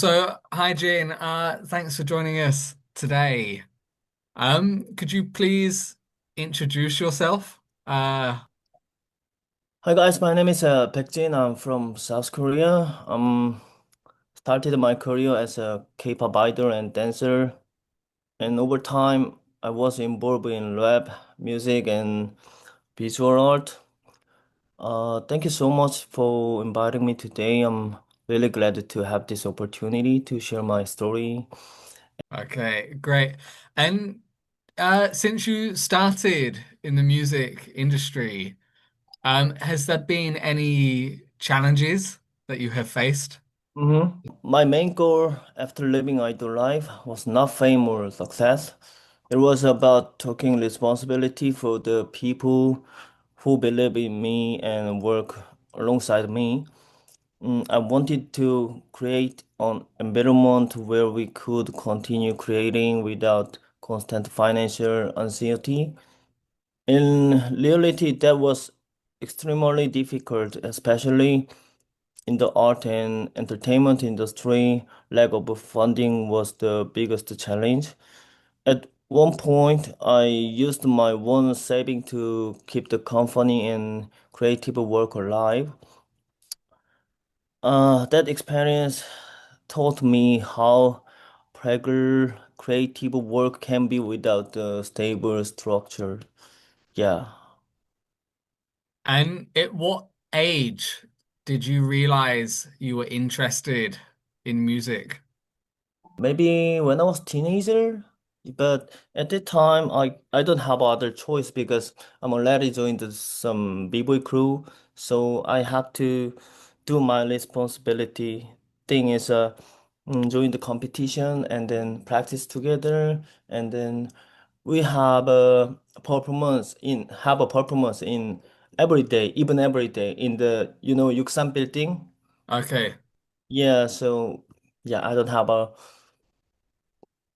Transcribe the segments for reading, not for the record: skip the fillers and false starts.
Hi Jane, thanks for joining us today. Could you please introduce yourself? Hi guys, my name is Baek Jin. I'm from South Korea. Started my career as a K-pop idol and dancer, and over time I was involved in rap, music, and visual art. Thank you so much for inviting me today. I'm really glad to have this opportunity to share my story. Okay, great. And since you started in the music industry, has there been any challenges that you have faced? My main goal after living idol life was not fame or success. It was about taking responsibility for the people who believe in me and work alongside me. I wanted to create an environment where we could continue creating without constant financial uncertainty. In reality, that was extremely difficult, especially in the art and entertainment industry. Lack of funding was the biggest challenge. At one point, I used my own saving to keep the company and creative work alive. That experience taught me how fragile creative work can be without a stable structure. Yeah. And at what age did you realize you were interested in music? Maybe when I was teenager, but at that time I don't have other choice because I'm already joined some b-boy crew, so I have to do my responsibility. Thing is join the competition and then practice together, and then we have a performance in every day, even every day in the Yuksan building. Okay. Yeah, so yeah, I don't have a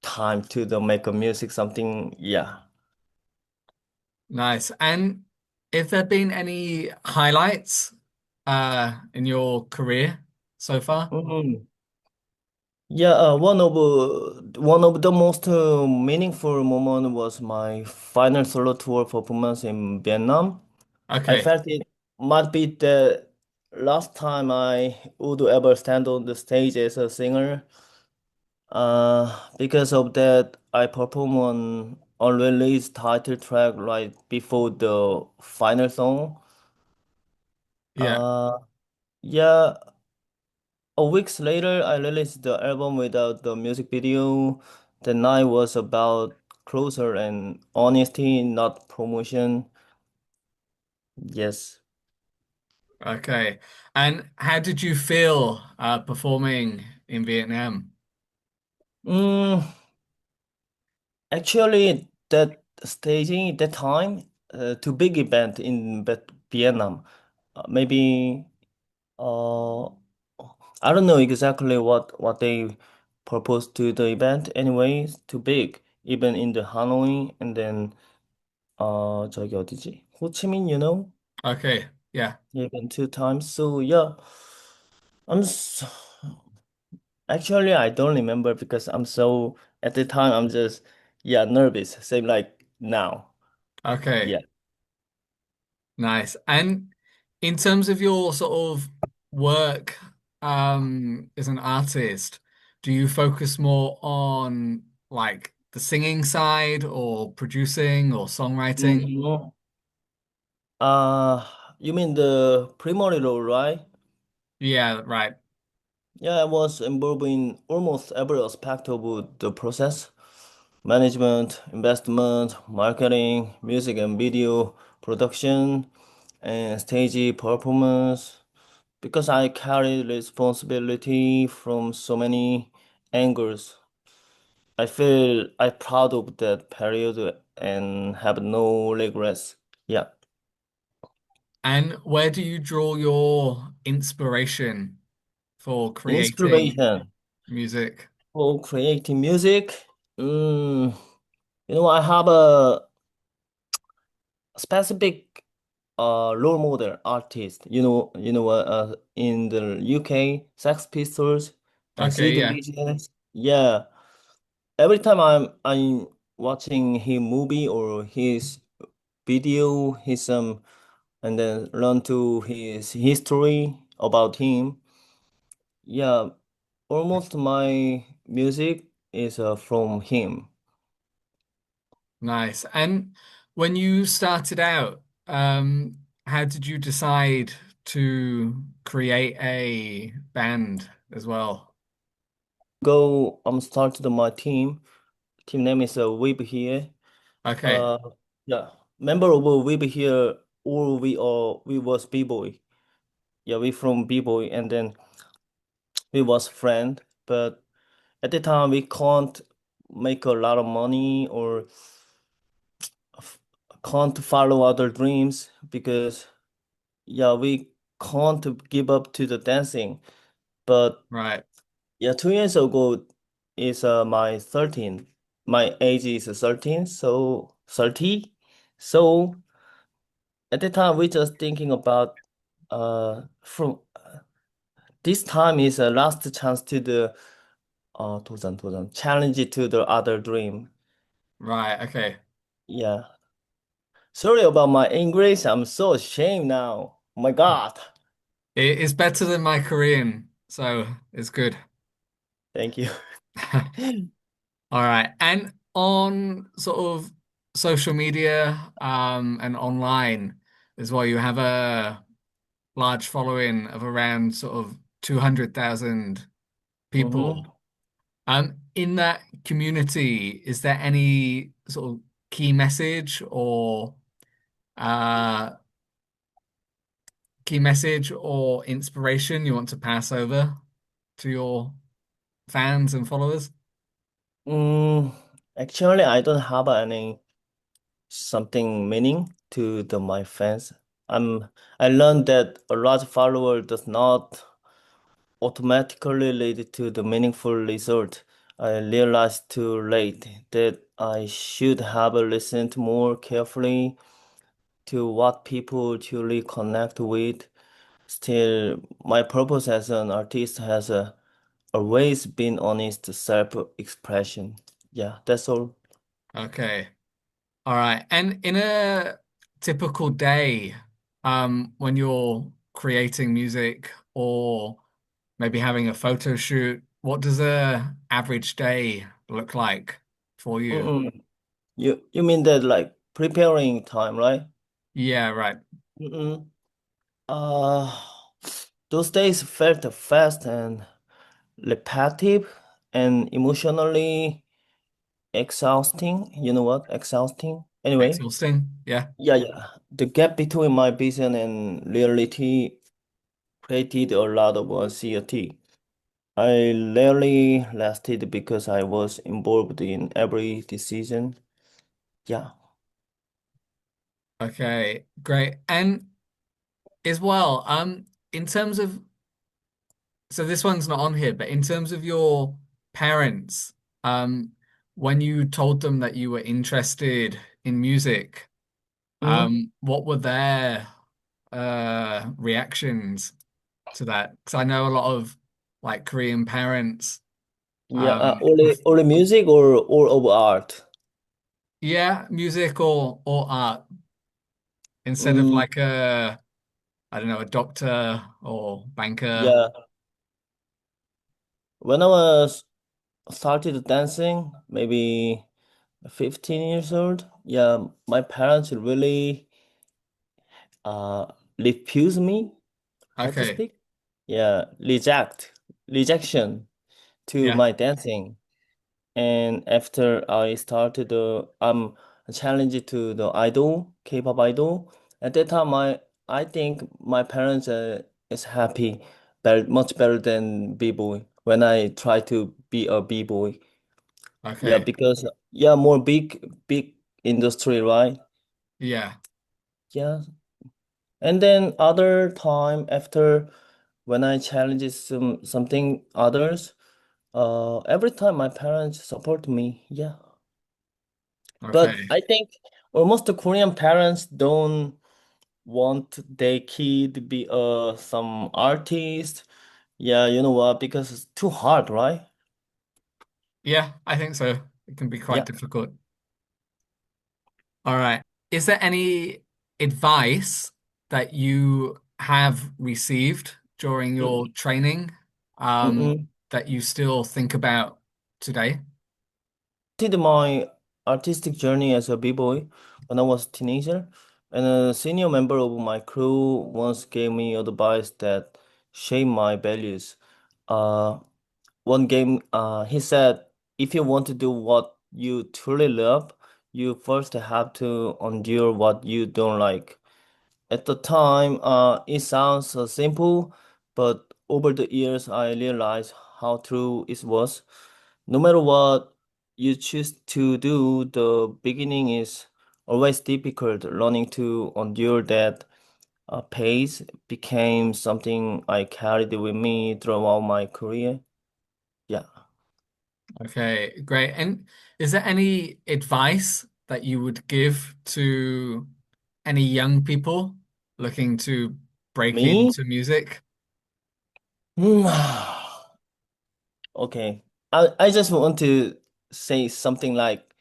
time to make a music something. Yeah. Nice. And if there been any highlights in your career so far? Mhm. Yeah, one of the most meaningful moment was my final solo tour performance in Vietnam. I Okay. felt it might be the last time I would ever stand on the stage as a singer. Because of that, I performed on unreleased title track right before the final song. Yeah. Yeah, a weeks later, I released the album without the music video. The night was about closure and honesty, not promotion. Yes. Okay. And how did you feel performing in Vietnam? Mm, Actually, that staging that time, too big event in Vietnam. Maybe uh, I don't know exactly what they proposed to the event. Anyway, it's too big. Even in the Hanoi and then 저기 어디지? 호치민, you know? Okay. Yeah. Even two times. So yeah, I'm s actually I don't remember because I'm so at the time I'm just yeah nervous. Same like now. Okay. Yeah. Nice. And in terms of your sort of work as an artist, do you focus more on like the singing side or producing or songwriting? Mhm. Uh, you mean the primary role, right? Yeah, right. Yeah, I was involved in almost every aspect of the process. Management, investment, marketing, music and video production, and stage performance. Because I carry responsibility from so many angles, I feel I'm proud of that period and have no regrets. Yeah. And where do you draw your inspiration for creating Inspiration music? for creating music. Mm, I have a specific role model artist. In the UK, Sex Pistols. I see Okay, the yeah. videos. Yeah. Every time I'm watching his movie or his video, his and then learn to his history about him. Yeah, almost my music is from him. Nice. And when you started out, how did you decide to create a band as well? Go, I'm started my team. Team name is Weeb here. Okay, Uh, yeah, member of Weeb here. All we was B-boy. Yeah, we from B-boy, and then we was friend. But at the time, we can't make a lot of money or f- can't follow other dreams because yeah, we can't give up to the dancing. But right, yeah, 2 years ago is my 13. My age is 13, so 30. So at the time we just thinking about from this time is a last chance to the 도전 challenge to the other dream. right. Okay. Yeah. Sorry about my English. I'm so ashamed now. Oh my God. It's better than my Korean, so it's good. Thank you. All right. And on sort of social media, and online as well, you have a large following of around sort of 200,000 people. Mm-hmm. In that community, is there any sort of key message or uh, inspiration you want to pass over to your fans and followers? Mm, actually, I don't have any something meaning to the my fans. I learned that a large follower does not automatically lead to the meaningful result. I realized too late that I should have listened more carefully to what people truly connect with. Still, my purpose as an artist has always been honest self-expression. Yeah, that's all. Okay. All right. And in a typical day, when you're creating music or maybe having a photo shoot, what does a average day look like for you? Mm-mm. You mean that like preparing time, right? Yeah, right. Mm-mm. Uh, those days felt fast and repetitive and emotionally exhausting. You know what? Exhausting. Anyway, Exhausting. Yeah. yeah. The gap between my vision and reality created a lot of anxiety. I rarely lasted because I was involved in every decision. Yeah. Okay, great. And as well, in terms of, so this one's not on here, but in terms of your parents, um, when you told them that you were interested in music, Mm-hmm. what were their reactions to that? Because I know a lot of like Korean parents, Yeah. um, Only music or all of art? yeah, music or art instead of Mm, like a, I don't know, a doctor or banker. yeah. When I was started dancing, maybe 15 years old, yeah, my parents really uh refuse me, how to Okay, speak? Yeah, rejection to yeah, my dancing. And after I started challenged to the idol, K-pop idol. At that time, I think my parents is happy, better, much better than B-boy when I try to be a B-boy. Yeah, okay, because yeah, more big industry, right? yeah, Yeah. And then other time after when I challenge something others, every time my parents support me. Yeah. But okay, I think almost the Korean parents don't want their kid to be some artist Yeah, you know what? Because it's too hard, right? Yeah, I think so. It can be quite Yeah. difficult. All right. Is there any advice that you have received during your Mm-mm. training, Mm-mm. that you still think about today? Did my artistic journey as a b-boy when I was a teenager, and a senior member of my crew once gave me advice that shaped my values. Uh, he said, if you want to do what you truly love, you first have to endure what you don't like. At the time, it sounds simple, but over the years, I realized how true it was. No matter what you choose to do, the beginning is always difficult. Learning to endure that pace became something I carried with me throughout my career. Yeah. Okay, great. And is there any advice that you would give to any young people looking to break Me? into music? Hmm. Okay. I just want to say something like,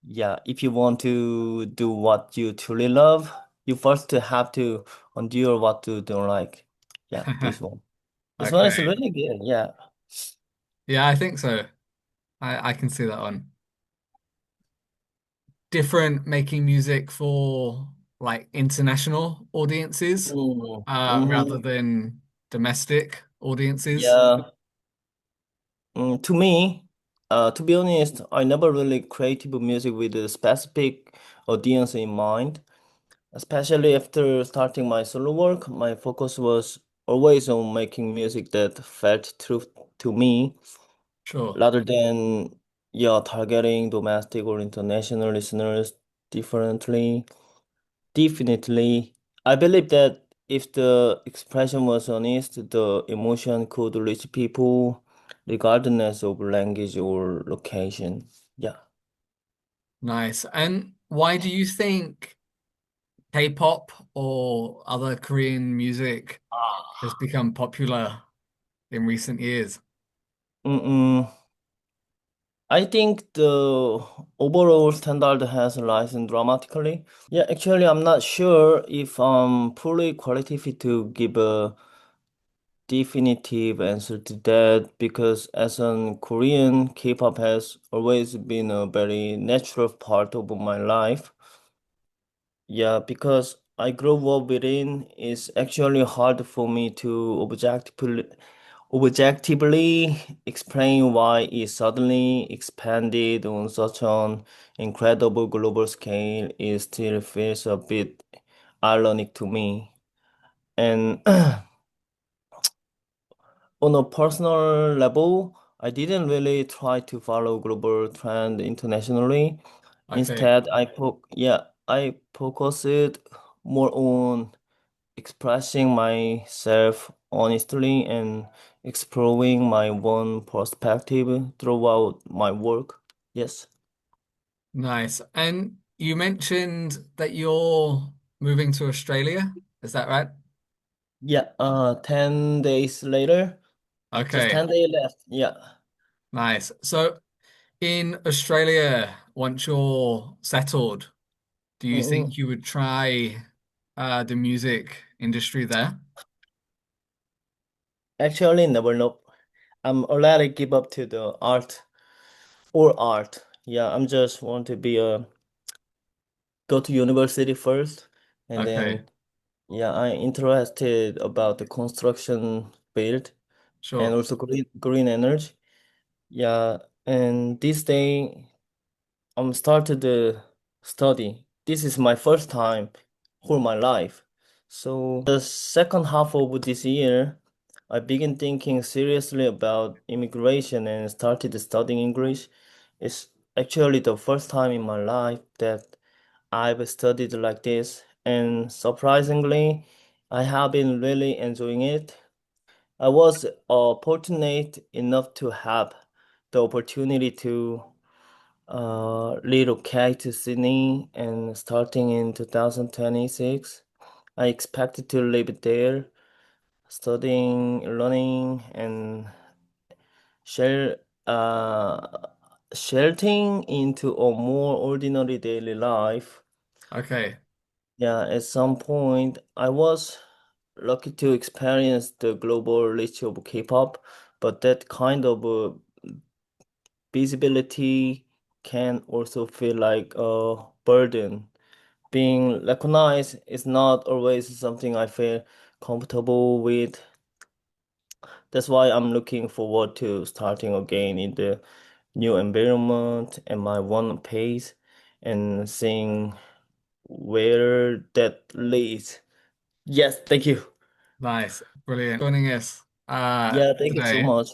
yeah, if you want to do what you truly love, you first have to endure what you don't like. Yeah, this one. This one is Okay. really good. Yeah. Yeah, I think so. I can see that one. Different making music for like international audiences, Mm, rather hmm. than domestic audiences. Yeah. To me, to be honest, I never really created music with a specific audience in mind. Especially after starting my solo work, my focus was always on making music that felt true to me Sure. rather than, yeah, targeting domestic or international listeners differently. Definitely, I believe that if the expression was honest, the emotion could reach people regardless of language or location. Yeah. Nice. And why do you think K-pop or other Korean music has become popular in recent years? Mm-mm. I think the overall standard has risen dramatically. Yeah, actually, I'm not sure if I'm fully qualified to give a definitive answer to that because as an Korean, K-pop has always been a very natural part of my life. Yeah, because I grew up within, it's actually hard for me to objectively explain why it suddenly expanded on such an incredible global scale. It still feels a bit ironic to me. And on a personal level, I didn't really try to follow global trend internationally. Okay. Instead, I focused more on expressing myself honestly and exploring my own perspective throughout my work. Yes. Nice. And you mentioned that you're moving to Australia. Is that right? Yeah, 10 days later, just Okay. 10 days left. Yeah. Nice. So in Australia, once you're settled, do you Mm-mm. think you would try the music industry there? Actually, never know. I'm already give up to the art. Yeah, I'm just want to be a go to university first, and Okay, then yeah, I'm interested about the construction field and sure. also green energy. Yeah, and this day I'm started the study. This is my first time for my life. So the second half of this year, I began thinking seriously about immigration and started studying English. It's actually the first time in my life that I've studied like this, and surprisingly, I have been really enjoying it. I was fortunate enough to have the opportunity to relocate to Sydney and starting in 2026. I expected to live there studying, learning, and share uh sheltering into a more ordinary daily life. Okay, Yeah, at some point I was lucky to experience the global reach of K-pop, but that kind of visibility can also feel like a burden. Being recognized is not always something I feel comfortable with. That's why I'm looking forward to starting again in the new environment and my own pace and seeing where that leads. Yes, thank you. nice, brilliant. Joining us Yeah, thank you so today. much.